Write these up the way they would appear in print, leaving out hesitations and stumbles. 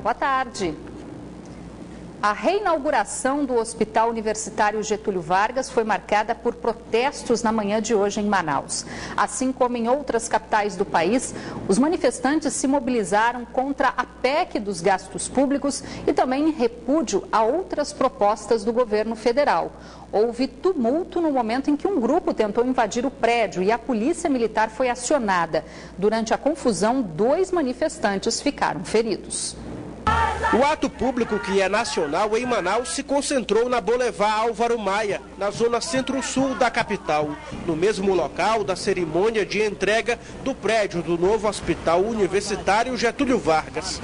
Boa tarde. A reinauguração do Hospital Universitário Getúlio Vargas foi marcada por protestos na manhã de hoje em Manaus. Assim como em outras capitais do país, os manifestantes se mobilizaram contra a PEC dos gastos públicos e também em repúdio a outras propostas do governo federal. Houve tumulto no momento em que um grupo tentou invadir o prédio e a polícia militar foi acionada. Durante a confusão, 2 manifestantes ficaram feridos. O ato público, que é nacional, em Manaus, se concentrou na Boulevard Álvaro Maia, na zona centro-sul da capital, no mesmo local da cerimônia de entrega do prédio do novo Hospital Universitário Getúlio Vargas.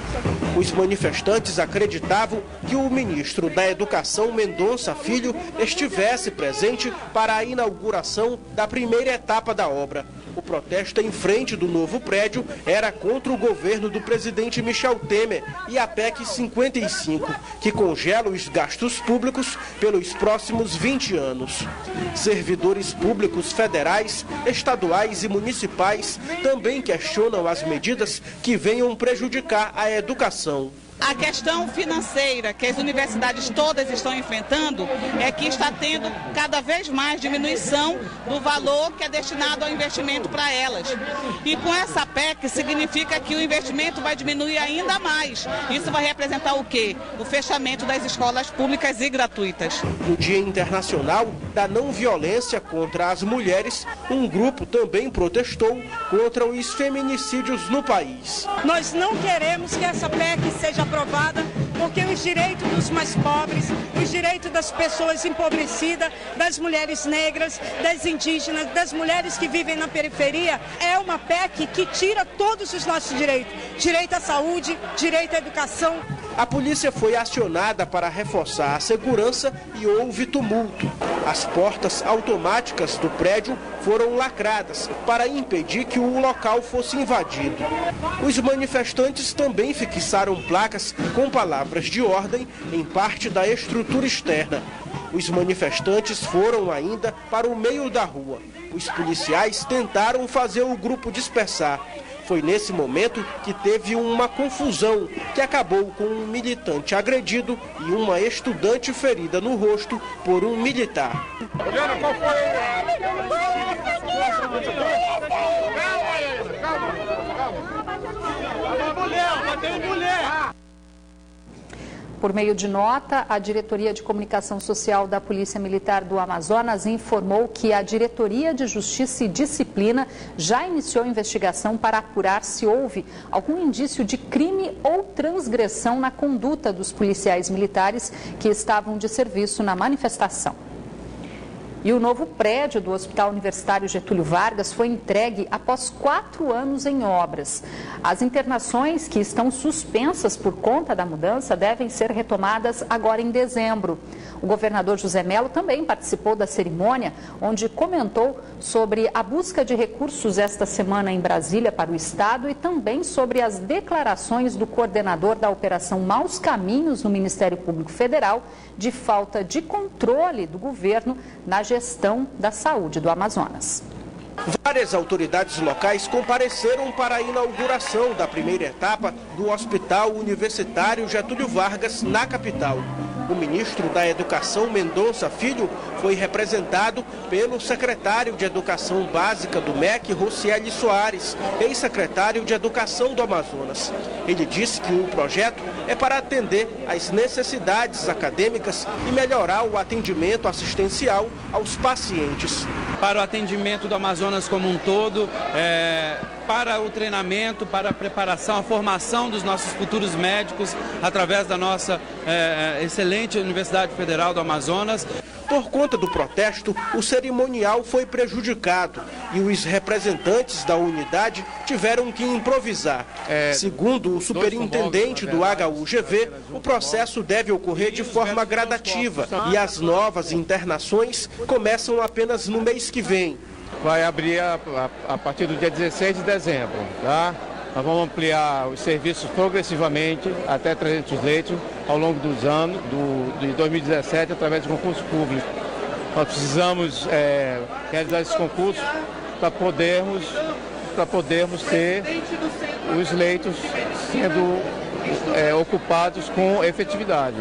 Os manifestantes acreditavam que o ministro da Educação, Mendonça Filho, estivesse presente para a inauguração da primeira etapa da obra. O protesto em frente do novo prédio era contra o governo do presidente Michel Temer e a PEC 55, que congela os gastos públicos pelos próximos 20 anos. Servidores públicos federais, estaduais e municipais também questionam as medidas que venham prejudicar a educação. A questão financeira que as universidades todas estão enfrentando é que está tendo cada vez mais diminuição do valor que é destinado ao investimento para elas. E com essa PEC significa que o investimento vai diminuir ainda mais. Isso vai representar o quê? O fechamento das escolas públicas e gratuitas. No Dia Internacional da Não Violência contra as Mulheres, um grupo também protestou contra os feminicídios no país. Nós não queremos que essa PEC seja aprovada, porque os direitos dos mais pobres, os direitos das pessoas empobrecidas, das mulheres negras, das indígenas, das mulheres que vivem na periferia, é uma PEC que tira todos os nossos direitos. Direito à saúde, direito à educação. A polícia foi acionada para reforçar a segurança e houve tumulto. As portas automáticas do prédio foram lacradas para impedir que o local fosse invadido. Os manifestantes também fixaram placas com palavras de ordem em parte da estrutura externa. Os manifestantes foram ainda para o meio da rua. Os policiais tentaram fazer o grupo dispersar. Foi nesse momento que teve uma confusão que acabou com um militante agredido e uma estudante ferida no rosto por um militar. Por meio de nota, a Diretoria de Comunicação Social da Polícia Militar do Amazonas informou que a Diretoria de Justiça e Disciplina já iniciou investigação para apurar se houve algum indício de crime ou transgressão na conduta dos policiais militares que estavam de serviço na manifestação. E o novo prédio do Hospital Universitário Getúlio Vargas foi entregue após 4 anos em obras. As internações que estão suspensas por conta da mudança devem ser retomadas agora em dezembro. O governador José Mello também participou da cerimônia, onde comentou sobre a busca de recursos esta semana em Brasília para o Estado e também sobre as declarações do coordenador da Operação Maus Caminhos no Ministério Público Federal de falta de controle do governo na gestão da saúde do Amazonas. Várias autoridades locais compareceram para a inauguração da primeira etapa do Hospital Universitário Getúlio Vargas na capital. O ministro da Educação, Mendonça Filho, foi representado pelo secretário de Educação Básica do MEC, Rocieli Soares, ex-secretário de Educação do Amazonas. Ele disse que o projeto é para atender às necessidades acadêmicas e melhorar o atendimento assistencial aos pacientes. Para o atendimento do Amazonas como um todo, para o treinamento, para a preparação, a formação dos nossos futuros médicos através da nossa excelente Universidade Federal do Amazonas. Por conta do protesto, o cerimonial foi prejudicado e os representantes da unidade tiveram que improvisar. Segundo o superintendente do HUGV, o processo deve ocorrer de forma gradativa e as novas internações começam apenas no mês que vem. Vai abrir a partir do dia 16 de dezembro, tá? Nós vamos ampliar os serviços progressivamente até 300 leitos ao longo dos anos, de 2017, através de concurso público. Nós precisamos realizar esse concurso para podermos ter os leitos sendo ocupados com efetividade.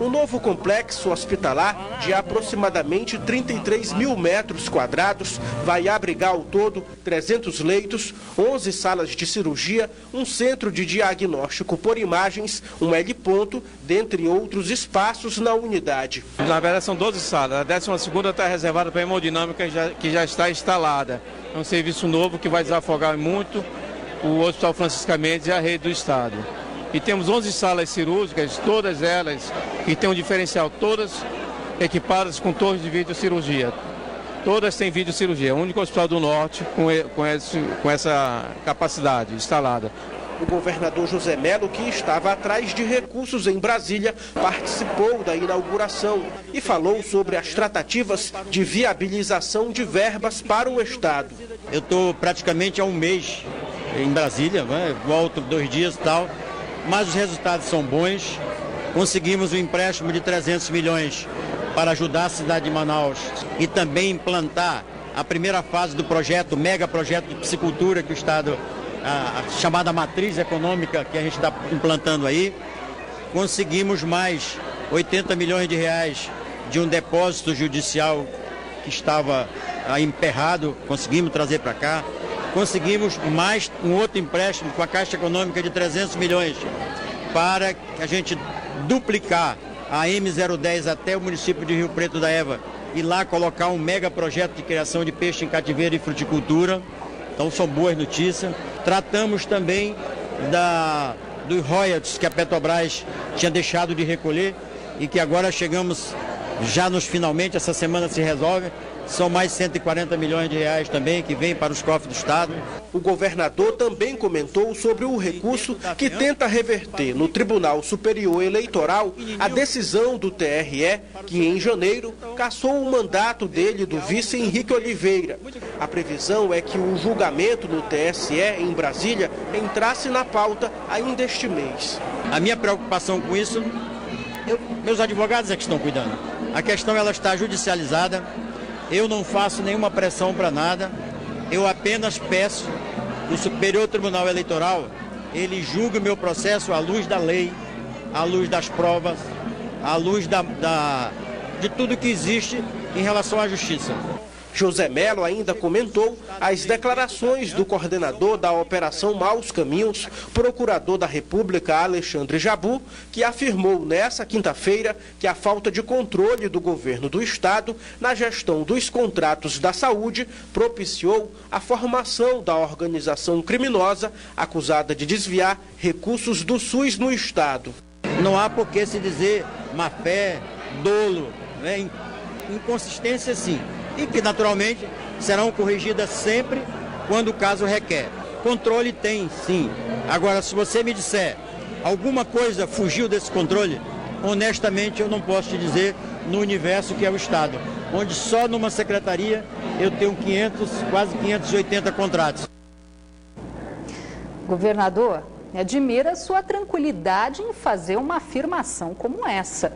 Um novo complexo hospitalar de aproximadamente 33 mil metros quadrados vai abrigar ao todo 300 leitos, 11 salas de cirurgia, um centro de diagnóstico por imagens, um L-ponto, dentre outros espaços na unidade. Na verdade são 12 salas, a 12ª está reservada para a hemodinâmica que já está instalada. É um serviço novo que vai desafogar muito o Hospital Francisca Mendes e a rede do Estado. E temos 11 salas cirúrgicas, todas elas que têm um diferencial, todas equipadas com torres de videocirurgia. Todas têm videocirurgia, o único hospital do Norte com essa capacidade instalada. O governador José Mello, que estava atrás de recursos em Brasília, participou da inauguração e falou sobre as tratativas de viabilização de verbas para o Estado. Eu estou praticamente há um mês em Brasília, volto 2 dias e tal, mas os resultados são bons. Conseguimos um empréstimo de 300 milhões para ajudar a cidade de Manaus e também implantar a primeira fase do projeto, mega projeto de piscicultura que o Estado, a chamada matriz econômica que a gente está implantando aí. Conseguimos mais 80 milhões de reais de um depósito judicial que estava emperrado, conseguimos trazer para cá. Conseguimos mais um outro empréstimo com a Caixa Econômica de 300 milhões para a gente duplicar a M010 até o município de Rio Preto da Eva e lá colocar um mega projeto de criação de peixe em cativeiro e fruticultura. Então são boas notícias. Tratamos também dos royalties que a Petrobras tinha deixado de recolher e que agora chegamos já nos finalmente, essa semana se resolve. São mais 140 milhões de reais também que vêm para os cofres do Estado. O governador também comentou sobre o recurso que tenta reverter no Tribunal Superior Eleitoral a decisão do TRE, que em janeiro cassou o mandato dele do vice Henrique Oliveira. A previsão é que o julgamento no TSE em Brasília entrasse na pauta ainda este mês. A minha preocupação com isso, meus advogados é que estão cuidando. A questão ela está judicializada. Eu não faço nenhuma pressão para nada, eu apenas peço que o Superior Tribunal Eleitoral, ele julgue o meu processo à luz da lei, à luz das provas, à luz de tudo que existe em relação à justiça. José Mello ainda comentou as declarações do coordenador da Operação Maus Caminhos, procurador da República Alexandre Jabu, que afirmou nessa quinta-feira que a falta de controle do governo do Estado na gestão dos contratos da saúde propiciou a formação da organização criminosa acusada de desviar recursos do SUS no Estado. Não há por que se dizer má-fé, dolo, inconsistência sim. E que, naturalmente, serão corrigidas sempre quando o caso requer. Controle tem, sim. Agora, se você me disser alguma coisa fugiu desse controle, honestamente eu não posso te dizer no universo que é o Estado, onde só numa secretaria eu tenho quase 580 contratos. Governador, me admira sua tranquilidade em fazer uma afirmação como essa.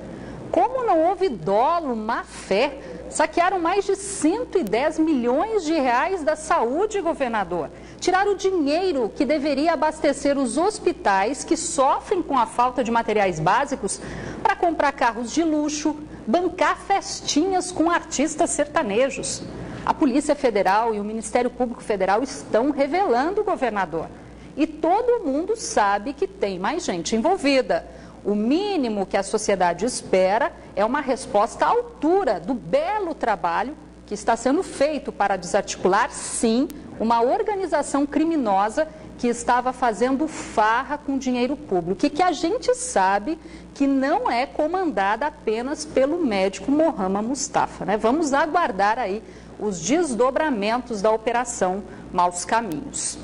Como não houve dolo, má fé? Saquearam mais de 110 milhões de reais da saúde, governador. Tiraram o dinheiro que deveria abastecer os hospitais que sofrem com a falta de materiais básicos para comprar carros de luxo, bancar festinhas com artistas sertanejos. A Polícia Federal e o Ministério Público Federal estão revelando, governador. E todo mundo sabe que tem mais gente envolvida. O mínimo que a sociedade espera é uma resposta à altura do belo trabalho que está sendo feito para desarticular, sim, uma organização criminosa que estava fazendo farra com dinheiro público e que a gente sabe que não é comandada apenas pelo médico Mohamed Mustafa, né? Vamos aguardar aí os desdobramentos da Operação Maus Caminhos.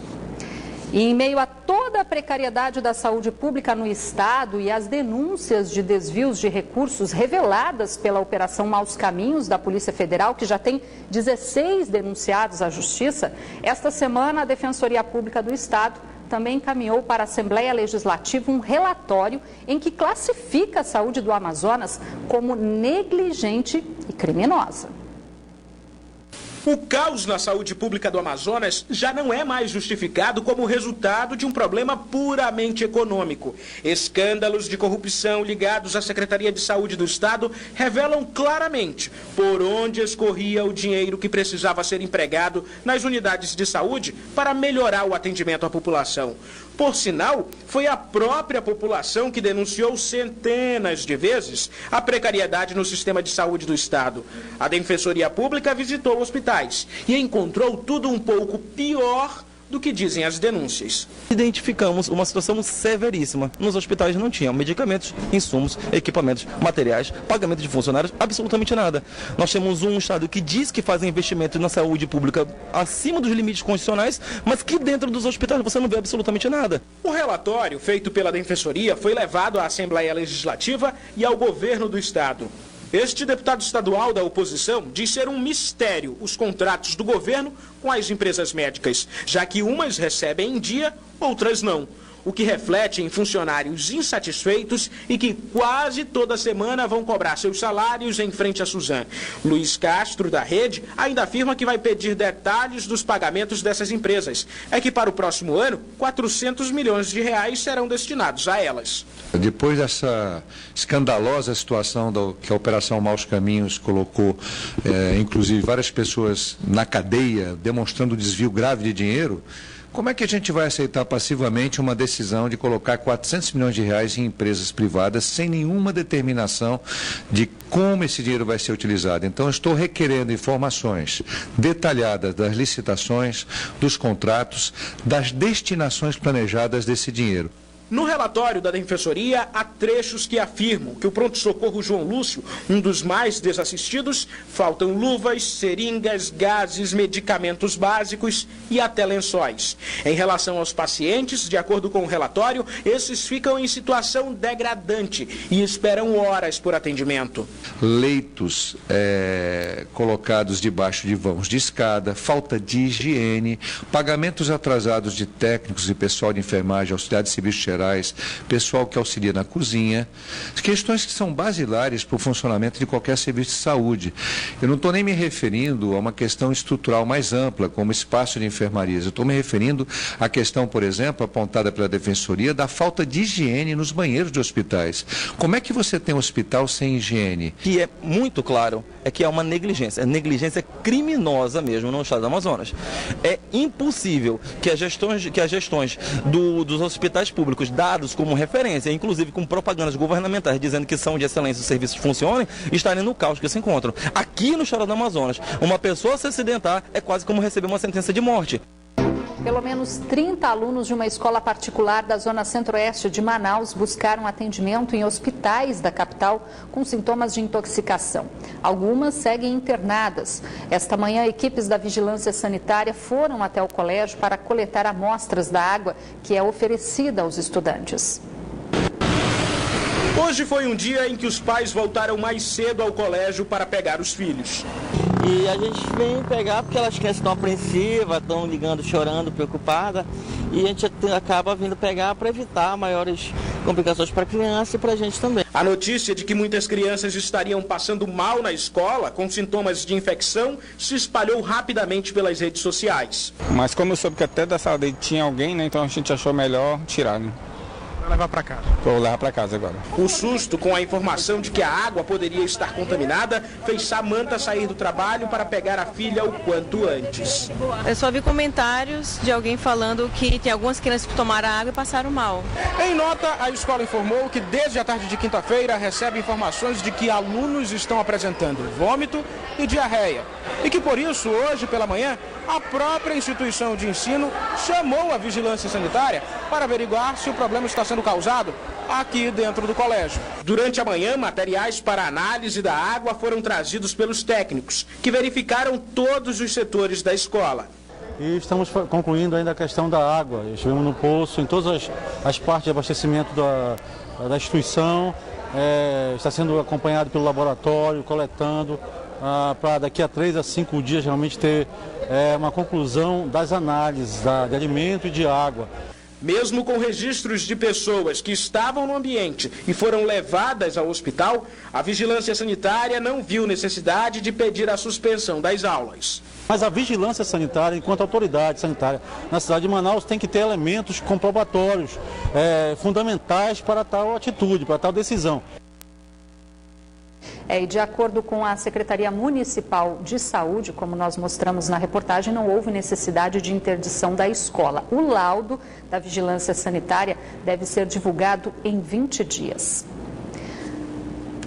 E em meio a toda a precariedade da saúde pública no Estado e as denúncias de desvios de recursos reveladas pela Operação Maus Caminhos da Polícia Federal, que já tem 16 denunciados à Justiça, esta semana a Defensoria Pública do Estado também encaminhou para a Assembleia Legislativa um relatório em que classifica a saúde do Amazonas como negligente e criminosa. O caos na saúde pública do Amazonas já não é mais justificado como resultado de um problema puramente econômico. Escândalos de corrupção ligados à Secretaria de Saúde do Estado revelam claramente por onde escorria o dinheiro que precisava ser empregado nas unidades de saúde para melhorar o atendimento à população. Por sinal, foi a própria população que denunciou centenas de vezes a precariedade no sistema de saúde do Estado. A Defensoria Pública visitou hospitais e encontrou tudo um pouco pior do que dizem as denúncias. Identificamos uma situação severíssima. Nos hospitais não tinham medicamentos, insumos, equipamentos, materiais, pagamento de funcionários, absolutamente nada. Nós temos um Estado que diz que faz investimento na saúde pública acima dos limites constitucionais, mas que dentro dos hospitais você não vê absolutamente nada. O relatório feito pela Defensoria foi levado à Assembleia Legislativa e ao governo do Estado. Este deputado estadual da oposição diz ser um mistério os contratos do governo com as empresas médicas, já que umas recebem em dia, outras não. O que reflete em funcionários insatisfeitos e que quase toda semana vão cobrar seus salários em frente a Suzano. Luiz Castro, da Rede, ainda afirma que vai pedir detalhes dos pagamentos dessas empresas. É que para o próximo ano, 400 milhões de reais serão destinados a elas. Depois dessa escandalosa situação que a Operação Maus Caminhos colocou, inclusive várias pessoas na cadeia, demonstrando desvio grave de dinheiro, como é que a gente vai aceitar passivamente uma decisão de colocar 400 milhões de reais em empresas privadas sem nenhuma determinação de como esse dinheiro vai ser utilizado? Então, eu estou requerendo informações detalhadas das licitações, dos contratos, das destinações planejadas desse dinheiro. No relatório da Defensoria, há trechos que afirmam que o pronto-socorro João Lúcio, um dos mais desassistidos, faltam luvas, seringas, gases, medicamentos básicos e até lençóis. Em relação aos pacientes, de acordo com o relatório, esses ficam em situação degradante e esperam horas por atendimento. Leitos colocados debaixo de vãos de escada, falta de higiene, pagamentos atrasados de técnicos e pessoal de enfermagem, auxiliar de serviços gerais, pessoal que auxilia na cozinha, questões que são basilares para o funcionamento de qualquer serviço de saúde. Eu não estou nem me referindo a uma questão estrutural mais ampla, como espaço de enfermarias. Eu estou me referindo à questão, por exemplo, apontada pela Defensoria, da falta de higiene nos banheiros de hospitais. Como é que você tem um hospital sem higiene? Que é muito claro, é que é uma negligência criminosa mesmo no estado do Amazonas. É impossível que as gestões dos hospitais públicos, dados como referência, inclusive com propagandas governamentais dizendo que são de excelência os serviços funcionem, estarem no caos que se encontram. Aqui no estado do Amazonas, uma pessoa se acidentar é quase como receber uma sentença de morte. Pelo menos 30 alunos de uma escola particular da zona centro-oeste de Manaus buscaram atendimento em hospitais da capital com sintomas de intoxicação. Algumas seguem internadas. Esta manhã, equipes da Vigilância Sanitária foram até o colégio para coletar amostras da água que é oferecida aos estudantes. Hoje foi um dia em que os pais voltaram mais cedo ao colégio para pegar os filhos. E a gente vem pegar porque as crianças estão apreensivas, estão ligando, chorando, preocupadas. E a gente acaba vindo pegar para evitar maiores complicações para a criança e para a gente também. A notícia de que muitas crianças estariam passando mal na escola, com sintomas de infecção, se espalhou rapidamente pelas redes sociais. Mas como eu soube que até da sala dele tinha alguém, né, então a gente achou melhor tirar, né? Vai levar para casa? Vou levar para casa agora. O susto com a informação de que a água poderia estar contaminada fez Samanta sair do trabalho para pegar a filha o quanto antes. Eu só vi comentários de alguém falando que tem algumas crianças que tomaram água e passaram mal. Em nota, a escola informou que desde a tarde de quinta-feira recebe informações de que alunos estão apresentando vômito e diarreia. E que por isso, hoje pela manhã, a própria instituição de ensino chamou a Vigilância Sanitária para averiguar se o problema está sendo causado aqui dentro do colégio. Durante a manhã, materiais para análise da água foram trazidos pelos técnicos, que verificaram todos os setores da escola. E estamos concluindo ainda a questão da água. Estivemos no poço, em todas as partes de abastecimento da instituição. Está sendo acompanhado pelo laboratório, coletando, para daqui a 3 a 5 dias realmente ter uma conclusão das análises de alimento e de água. Mesmo com registros de pessoas que estavam no ambiente e foram levadas ao hospital, a vigilância sanitária não viu necessidade de pedir a suspensão das aulas. Mas a vigilância sanitária, enquanto autoridade sanitária na cidade de Manaus, tem que ter elementos comprobatórios fundamentais para tal atitude, para tal decisão. E de acordo com a Secretaria Municipal de Saúde, como nós mostramos na reportagem, não houve necessidade de interdição da escola. O laudo da vigilância sanitária deve ser divulgado em 20 dias.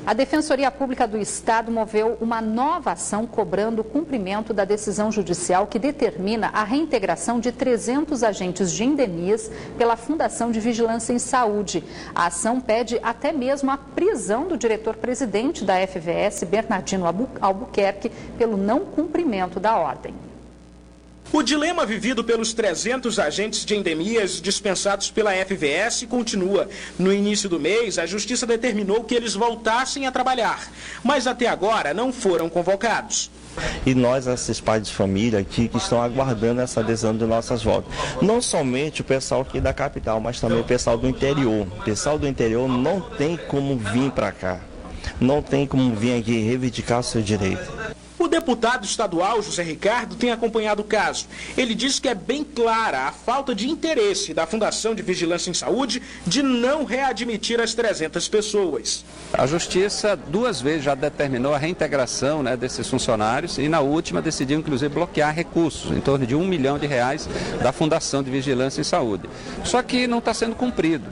A Defensoria Pública do Estado moveu uma nova ação cobrando o cumprimento da decisão judicial que determina a reintegração de 300 agentes de endemias pela Fundação de Vigilância em Saúde. A ação pede até mesmo a prisão do diretor-presidente da FVS, Bernardino Albuquerque, pelo não cumprimento da ordem. O dilema vivido pelos 300 agentes de endemias dispensados pela FVS continua. No início do mês, a Justiça determinou que eles voltassem a trabalhar, mas até agora não foram convocados. E nós, esses pais de família aqui, que estão aguardando essa adesão de nossas voltas. Não somente o pessoal aqui da capital, mas também o pessoal do interior. O pessoal do interior não tem como vir para cá, não tem como vir aqui reivindicar o seu direito. O deputado estadual José Ricardo tem acompanhado o caso. Ele diz que é bem clara a falta de interesse da Fundação de Vigilância em Saúde de não readmitir as 300 pessoas. A Justiça 2 vezes já determinou a reintegração desses funcionários e na última decidiu inclusive bloquear recursos, em torno de R$1 milhão da Fundação de Vigilância em Saúde. Só que não está sendo cumprido.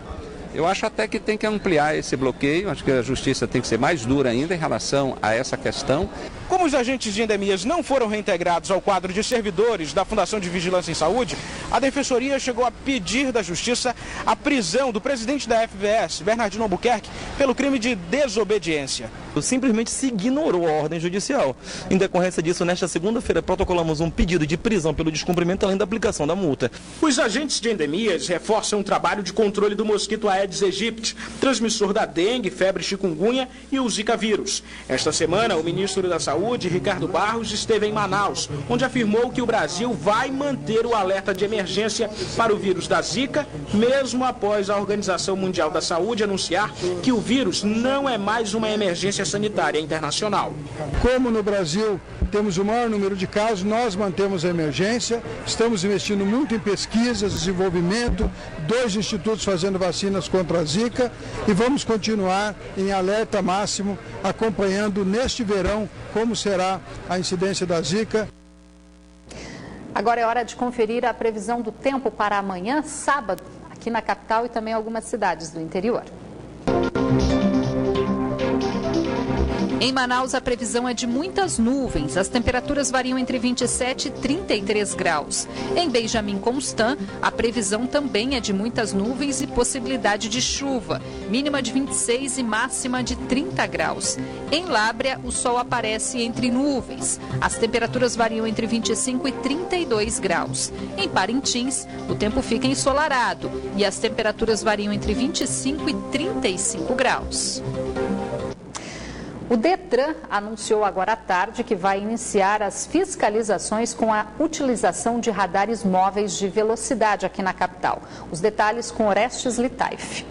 Eu acho até que tem que ampliar esse bloqueio, acho que a Justiça tem que ser mais dura ainda em relação a essa questão. Como os agentes de endemias não foram reintegrados ao quadro de servidores da Fundação de Vigilância em Saúde, a Defensoria chegou a pedir da Justiça a prisão do presidente da FVS, Bernardino Albuquerque, pelo crime de desobediência. Simplesmente se ignorou a ordem judicial. Em decorrência disso, nesta segunda-feira, protocolamos um pedido de prisão pelo descumprimento, além da aplicação da multa. Os agentes de endemias reforçam o trabalho de controle do mosquito Aedes aegypti, transmissor da dengue, febre chikungunya e o Zika vírus. Esta semana, o ministro da Saúde, Ricardo Barros, esteve em Manaus, onde afirmou que o Brasil vai manter o alerta de emergência para o vírus da Zika, mesmo após a Organização Mundial da Saúde anunciar que o vírus não é mais uma emergência sanitária internacional. Como no Brasil temos o maior número de casos, nós mantemos a emergência, estamos investindo muito em pesquisas, desenvolvimento, 2 institutos fazendo vacinas contra a Zika e vamos continuar em alerta máximo, acompanhando neste verão como será a incidência da Zika. Agora é hora de conferir a previsão do tempo para amanhã, sábado, aqui na capital e também algumas cidades do interior. Em Manaus, a previsão é de muitas nuvens. As temperaturas variam entre 27 e 33 graus. Em Benjamin Constant, a previsão também é de muitas nuvens e possibilidade de chuva. Mínima de 26 e máxima de 30 graus. Em Lábrea, o sol aparece entre nuvens. As temperaturas variam entre 25 e 32 graus. Em Parintins, o tempo fica ensolarado e as temperaturas variam entre 25 e 35 graus. O Detran anunciou agora à tarde que vai iniciar as fiscalizações com a utilização de radares móveis de velocidade aqui na capital. Os detalhes com Orestes Litaif.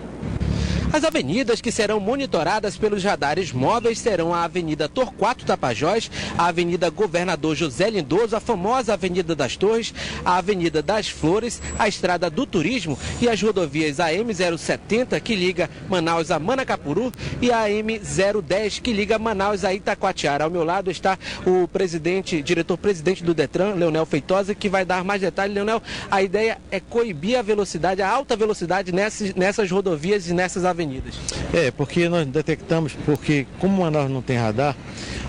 As avenidas que serão monitoradas pelos radares móveis serão a Avenida Torquato Tapajós, a Avenida Governador José Lindoso, a famosa Avenida das Torres, a Avenida das Flores, a Estrada do Turismo e as rodovias AM070, que liga Manaus a Manacapuru, e a AM010, que liga Manaus a Itacoatiara. Ao meu lado está o diretor-presidente do Detran, Leonel Feitosa, que vai dar mais detalhes. Leonel, a ideia é coibir a velocidade, a alta velocidade nessas rodovias e nessas avenidas. Porque nós detectamos, porque como Manaus não tem radar,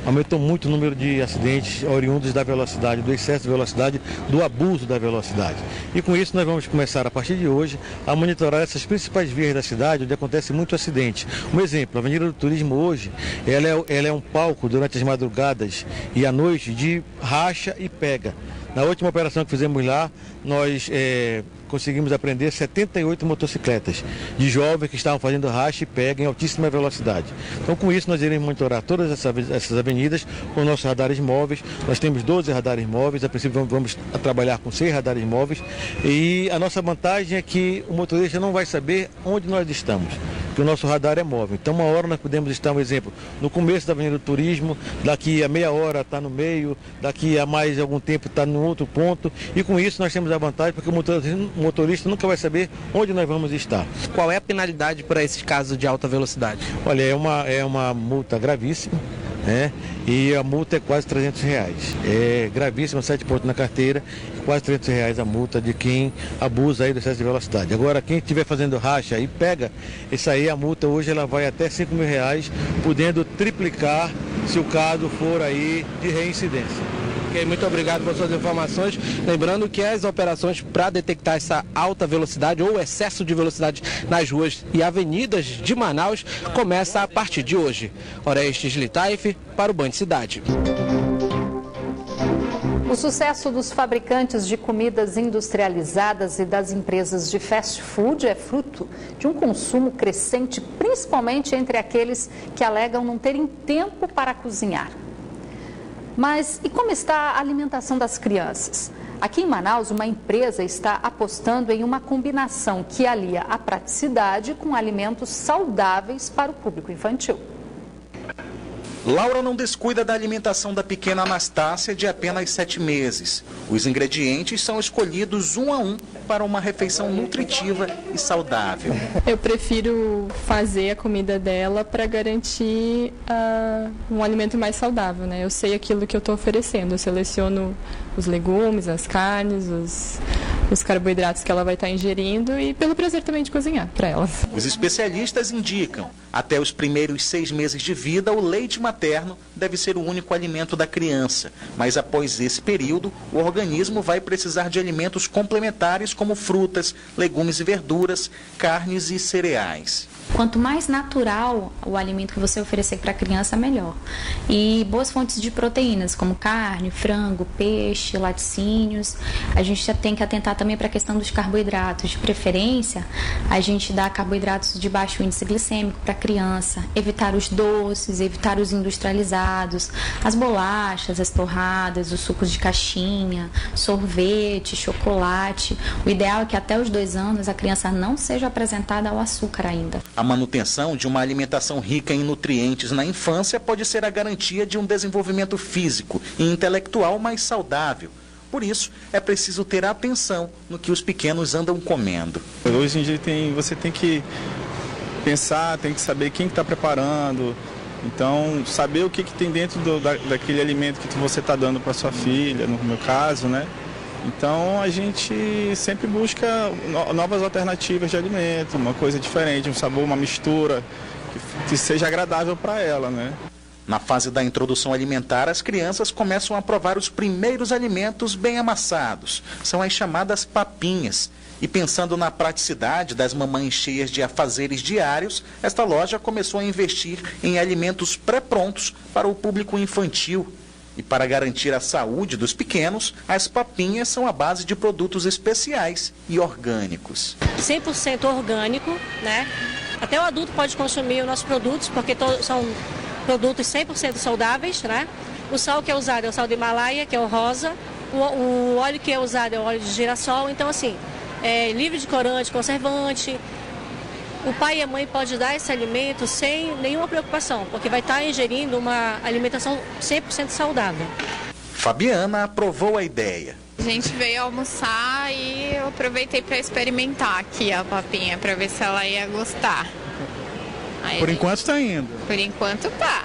aumentou muito o número de acidentes oriundos da velocidade, do excesso de velocidade, do abuso da velocidade. E com isso nós vamos começar a partir de hoje a monitorar essas principais vias da cidade onde acontece muito acidente. Um exemplo, a Avenida do Turismo hoje, ela é um palco durante as madrugadas e à noite de racha e pega. Na última operação que fizemos lá, nós conseguimos apreender 78 motocicletas de jovens que estavam fazendo racha e pega em altíssima velocidade. Então, com isso, nós iremos monitorar todas essas avenidas com nossos radares móveis. Nós temos 12 radares móveis, a princípio vamos trabalhar com 6 radares móveis, e a nossa vantagem é que o motorista não vai saber onde nós estamos, porque o nosso radar é móvel. Então, uma hora nós podemos estar, um exemplo, no começo da Avenida do Turismo, daqui a meia hora está no meio, daqui a mais algum tempo está no outro ponto, e com isso nós temos a vantagem, porque o motorista nunca vai saber onde nós vamos estar. Qual é a penalidade para esses casos de alta velocidade? Olha, é uma multa gravíssima, né? E a multa é quase R$300. É gravíssima, 7 pontos na carteira, quase R$300 a multa de quem abusa aí do excesso de velocidade. Agora, quem estiver fazendo racha e pega, isso aí, a multa hoje ela vai até R$5.000, podendo triplicar se o caso for aí de reincidência. Ok, muito obrigado por suas informações. Lembrando que as operações para detectar essa alta velocidade ou excesso de velocidade nas ruas e avenidas de Manaus começa a partir de hoje. Orestes Litaif para o Band Cidade. O sucesso dos fabricantes de comidas industrializadas e das empresas de fast food é fruto de um consumo crescente, principalmente entre aqueles que alegam não terem tempo para cozinhar. Mas e como está a alimentação das crianças? Aqui em Manaus, uma empresa está apostando em uma combinação que alia a praticidade com alimentos saudáveis para o público infantil. Laura não descuida da alimentação da pequena Anastácia, de apenas 7 meses. Os ingredientes são escolhidos um a um para uma refeição nutritiva e saudável. Eu prefiro fazer a comida dela para garantir um alimento mais saudável, né? Eu sei aquilo que eu estou oferecendo, eu seleciono os legumes, as carnes, os carboidratos que ela vai estar ingerindo e pelo prazer também de cozinhar para ela. Os especialistas indicam, até os primeiros 6 meses de vida, o leite materno deve ser o único alimento da criança. Mas após esse período, o organismo vai precisar de alimentos complementares como frutas, legumes e verduras, carnes e cereais. Quanto mais natural o alimento que você oferecer para a criança, melhor. E boas fontes de proteínas, como carne, frango, peixe, laticínios. A gente já tem que atentar também para a questão dos carboidratos. De preferência, a gente dá carboidratos de baixo índice glicêmico para a criança. Evitar os doces, evitar os industrializados, as bolachas, as torradas, os sucos de caixinha, sorvete, chocolate. O ideal é que até os 2 anos a criança não seja apresentada ao açúcar ainda. A manutenção de uma alimentação rica em nutrientes na infância pode ser a garantia de um desenvolvimento físico e intelectual mais saudável. Por isso, é preciso ter atenção no que os pequenos andam comendo. Hoje em dia você tem que pensar, tem que saber quem está preparando. Então, saber o que tem dentro daquele alimento que você está dando para sua filha, no meu caso, né? Então, a gente sempre busca novas alternativas de alimento, uma coisa diferente, um sabor, uma mistura que seja agradável para ela, né? Na fase da introdução alimentar, as crianças começam a provar os primeiros alimentos bem amassados. São as chamadas papinhas. E pensando na praticidade das mamães cheias de afazeres diários, esta loja começou a investir em alimentos pré-prontos para o público infantil. E para garantir a saúde dos pequenos, as papinhas são à base de produtos especiais e orgânicos. 100% orgânico, né? Até o adulto pode consumir os nossos produtos, porque são produtos 100% saudáveis, né? O sal que é usado é o sal do Himalaia, que é o rosa. O óleo que é usado é o óleo de girassol. Então, assim, é livre de corante, conservante. O pai e a mãe podem dar esse alimento sem nenhuma preocupação, porque vai estar ingerindo uma alimentação 100% saudável. Fabiana aprovou a ideia. A gente veio almoçar e eu aproveitei para experimentar aqui a papinha, para ver se ela ia gostar. Aí por enquanto está indo. Por enquanto tá.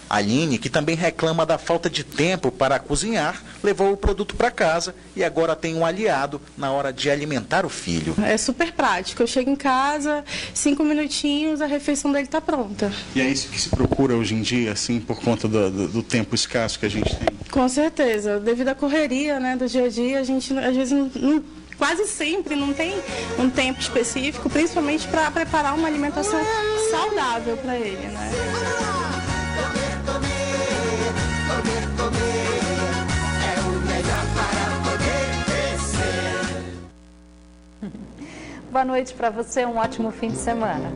Aline, que também reclama da falta de tempo para cozinhar, levou o produto para casa e agora tem um aliado na hora de alimentar o filho. É super prático. Eu chego em casa, 5 minutinhos, a refeição dele está pronta. E é isso que se procura hoje em dia, assim, por conta do tempo escasso que a gente tem? Com certeza. Devido à correria, né, do dia a dia, a gente às vezes quase sempre não tem um tempo específico, principalmente para preparar uma alimentação saudável para ele, né? Boa noite para você, um ótimo fim de semana.